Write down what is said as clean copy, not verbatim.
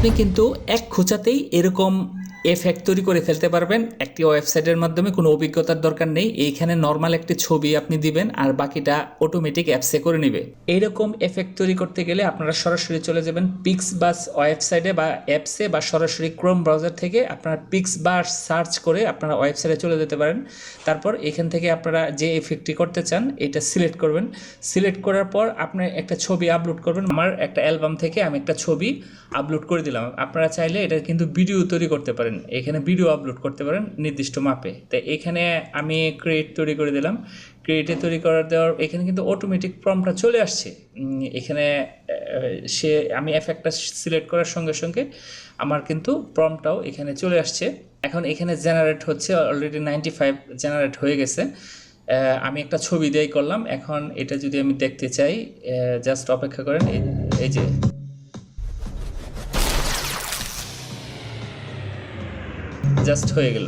আপনি কিন্তু এক খোঁচাতেই এরকম এফেক্ট তৈরি করে ফেলতে পারবেন একটি ওয়েবসাইটের মাধ্যমে। কোনো অভিজ্ঞতার দরকার নেই। এইখানে নর্মাল একটি ছবি আপনি দিবেন আর বাকিটা অটোমেটিক অ্যাপসে করে নেবে। এইরকম এফেক্ট তৈরি করতে গেলে আপনারা সরাসরি চলে যাবেন পিক্সবাস ওয়েবসাইটে বা অ্যাপসে, বা সরাসরি ক্রোম ব্রাউজার থেকে আপনারা পিক্সবাস সার্চ করে আপনারা ওয়েবসাইটে চলে যেতে পারেন। তারপর এখান থেকে আপনারা যে এফেক্টটি করতে চান এটা সিলেক্ট করবেন। সিলেক্ট করার পর আপনি একটা ছবি আপলোড করবেন। আমার একটা অ্যালবাম থেকে আমি একটা ছবি আপলোড করে দিলাম। আপনারা চাইলে এটা কিন্তু ভিডিও তৈরি করতে পারেন, এখানে ভিডিও আপলোড করতে পারেন নির্দিষ্ট মাপে। তাই এখানে আমি ক্রিয়েট তৈরি করে দিলাম। ক্রিয়েটে তৈরি করার দেওয়ার এখানে কিন্তু অটোমেটিক প্রম্পটটা চলে আসছে। এখানে আমি এফেক্টটা সিলেক্ট করার সঙ্গে সঙ্গে আমার কিন্তু প্রম্পটটাও এখানে চলে আসছে। এখন এখানে জেনারেট হচ্ছে, অলরেডি 95 জেনারেট হয়ে গেছে। আমি একটা ছবি দিয়েই করলাম। এখন এটা যদি আমি দেখতে চাই, জাস্ট অপেক্ষা করেন। এই যে জাস্ট হয়ে গেল।